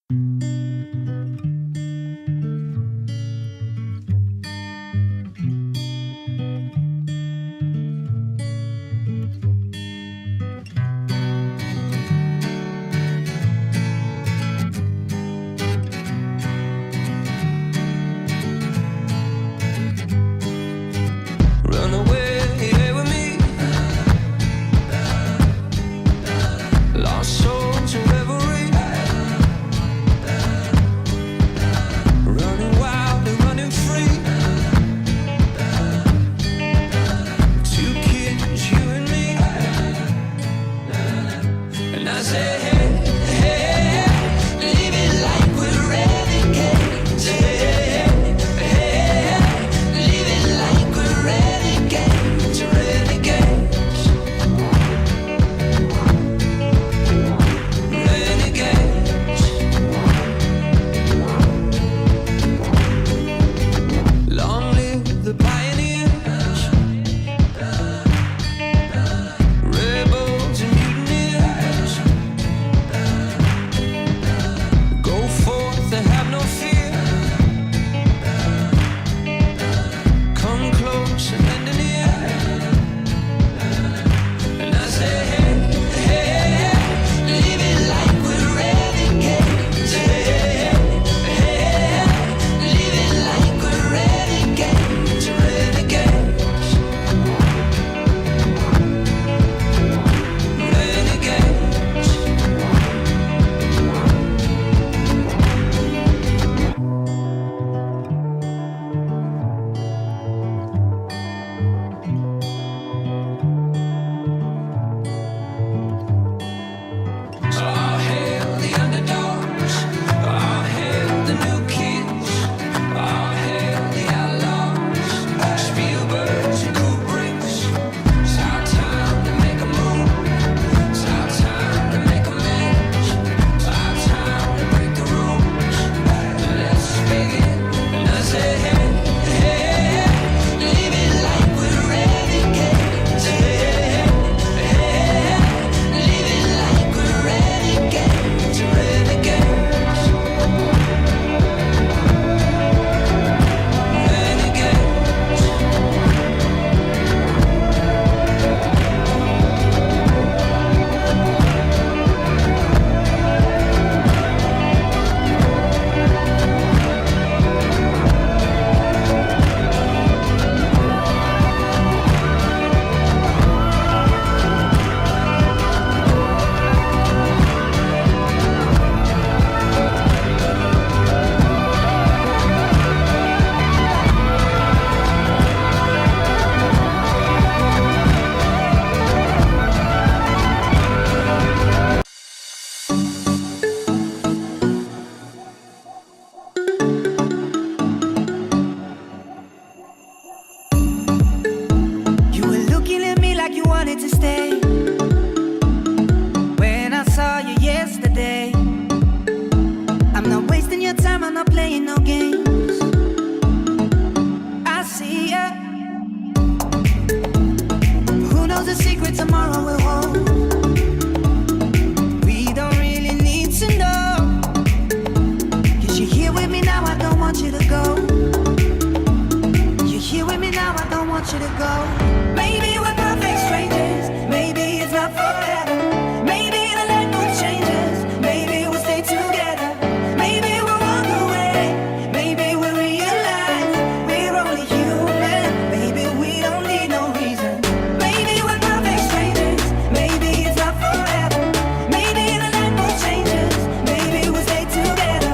Run away with me. Lost souls in revelry. Running wild and running free. Two kids, you and me. And I say, hey, hey, leave it like we're renegades. Hey, hey, leave it like we're renegades, renegades, renegades. Long live the pioneers, rebels and mutineers. Go forth and have no fear. Come close and lend an ear. And I say, hey, hey, leave it like we're renegades. Hey, hey, leave it like we're renegades, renegades, renegades. All hail the underdogs. All hail the new kids. All hail the outlaws. Spielbergs and Kubricks. It's our time to make a move. It's our time to make amends. It's our time to break the rules. Let's begin. And I say, hey, hey, leave it like we're renegades. Hey, hey, leave it like we're renegades, renegades, You were looking at me like you wanted to stay. When I saw you yesterday, I'm not wasting your time, I'm not playing no games. I see ya. Who knows the secret tomorrow will hold? We don't really need to know. 'Cause you're here with me now, I don't want you to go. You're here with me now, I don't want you to go. Maybe we're perfect strangers. Maybe it's not forever. Maybe the light mood changes. Maybe we'll stay together. Maybe we'll walk away. Maybe we'll realize we're only human. Maybe we don't need no reason. Maybe we're perfect strangers. Maybe it's not forever. Maybe the light mood changes. Maybe we'll stay together.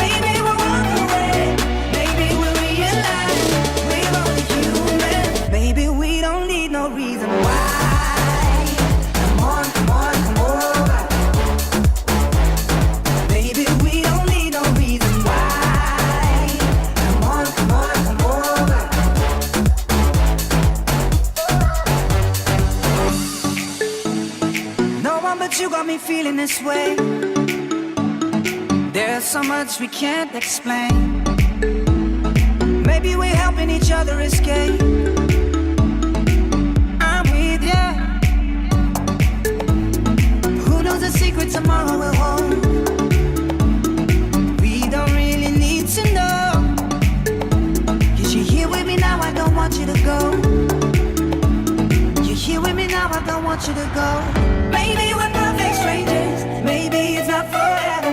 Maybe we'll walk away. Maybe we'll realize we're only human. Maybe we don't need no reason why. Come on, come on, come over. Maybe we don't need no reason why. Come on, come on, come over. No one but you got me feeling this way. There's so much we can't explain. Maybe we're helping each other escape. I'm with ya. Who knows the secret tomorrow will hold? now, I don't want you to go. Maybe we're perfect strangers. Maybe it's not forever.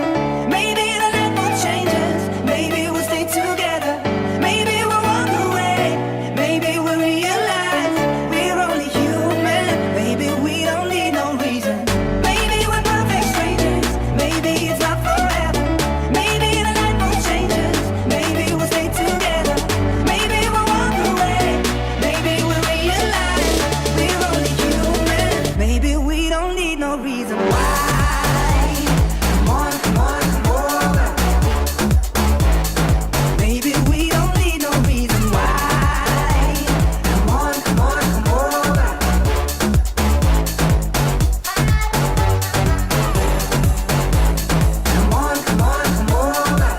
Maybe the night will change us. Maybe we'll stay together. Maybe we'll walk away. Maybe we'll realize we're only human. Maybe we don't need no reason. Maybe we're perfect strangers. Maybe it's not forever. Maybe the night will change us. Maybe we'll stay together. Maybe we'll walk away. Maybe we'll realize we're only human. Maybe we don't need no reason why. Come on, come on, come over. Maybe we don't need no reason why. Come on, come on, come over. Come on, come on, come over.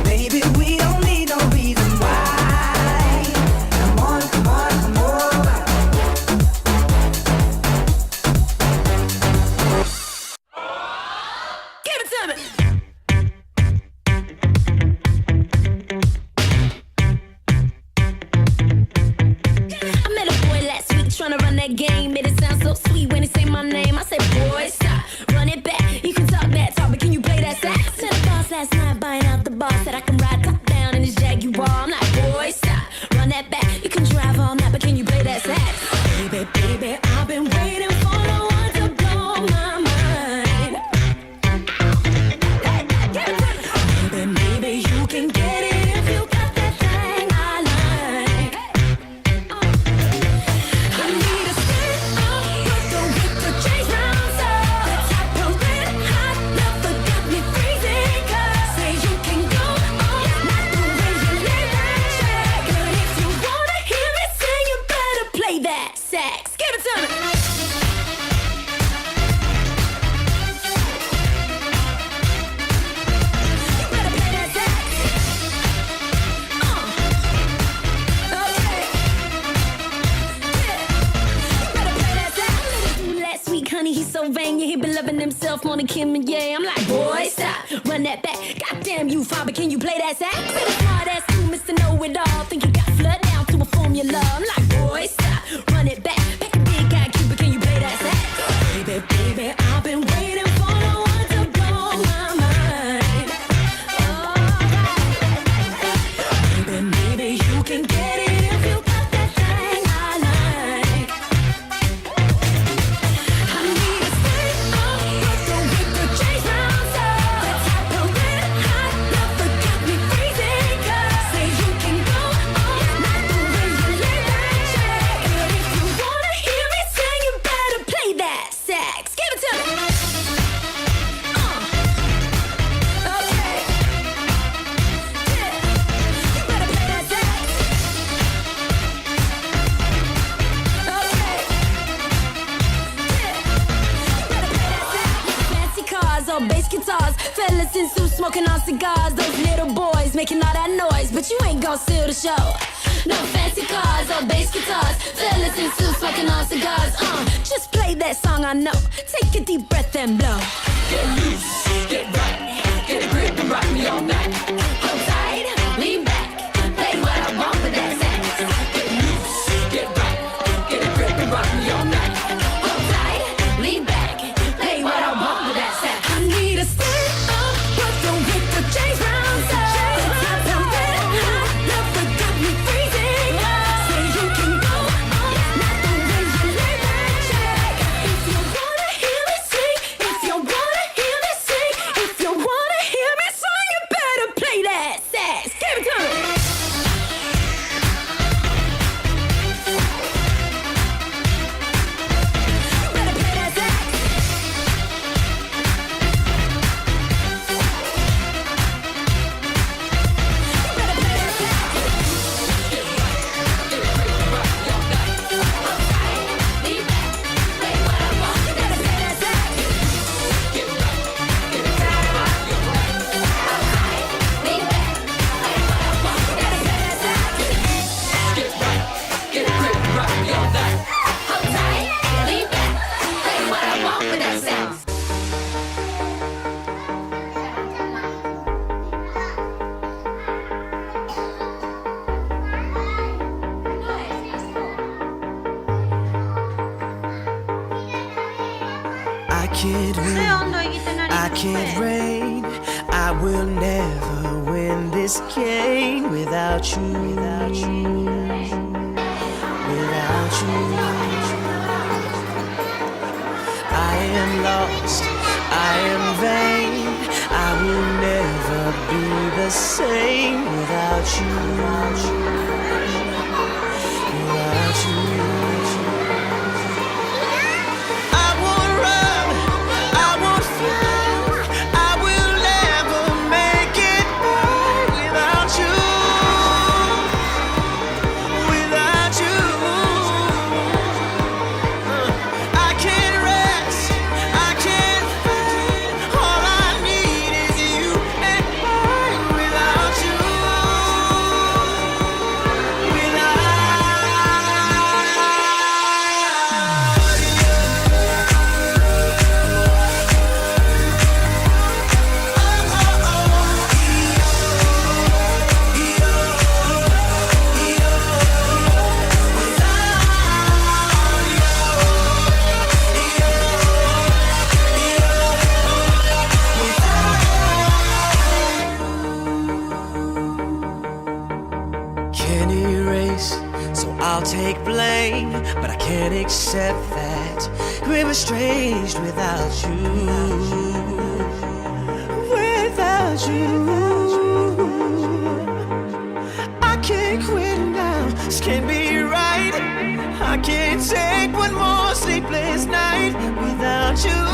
Maybe we don't need no reason why. Come on, come on, come over. Give it to me. I met a boy last week tryna run that game. Made it sound so sweet when he say my name. I said, boy, stop, run it back. You can talk that talk, but can you play that sax? Met a boss last night buying out the bar. Said I can ride top down in his Jaguar. I'm like, boy, stop, run that back. You can drive all night, but can you play that sax? Baby, baby, I've been waiting for no one to blow my mind. Baby, maybe you can get it if you got that thing I like. I need a stick with the chase rounds up. The type of red hot love that got me freezing. 'Cause say you can go all night the way you lay that track. But if you wanna hear me sing, you better play that sax. Give it to me. You better play that sax. Okay. Last week, honey, he's so vain, yeah, he been loving himself more than Kim and yeah. I'm like, boy, stop, run that back. Goddamn you, father, can you play that sax? Say the smart ass you, Mr. Know-it-all. Think you got flood down to a formula. I'm like, boy, stop, run it back. Pack a big guy, Cuba, can you play that sax? Baby, baby, I've been waiting for no one to blow my mind. Baby, maybe you can get it if you got that thing I like. I need a stick with the chase rounds up. The type of red hot love that got me freezing. 'Cause say you can go all night the way you lay that track. But if you wanna hear me sing, you better play that sax. Give it to me. Okay. Yeah. You better play that sax. Okay. Fancy cars or bass guitars, fellas in suits smoking on cigars. Those little boys making all that noise, but you ain't gon' steal the show. No fancy cars or bass guitars, fellas in suits smoking on cigars. Just play that song I know. Take a deep breath and blow. Get loose, get right, get a grip and rock me all night. Hold tight, lean back, play what I want with that sax. Get loose, get right, get a grip and rock me all night. Hold tight, lean back, play what I want with that sax. I need a stick with the chase rounds up. The type of red hot love that got me freezing. Say you can go all night the way you lay that track. If you wanna hear me sing, if you wanna hear me sing, can't win, I can't reign. I will never win this game without you, without you, without you. I am lost, I am vain. I will never be the same without you, without you, without you. I won't run, I won't fly. I will never make it right without you, without you. I can't rest, I can't fight. All I need is you and I. Without you, can't erase, so I'll take blame, but I can't accept that we're estranged without you, without you. I can't quit now, this can't be right. I can't take one more sleepless night without you.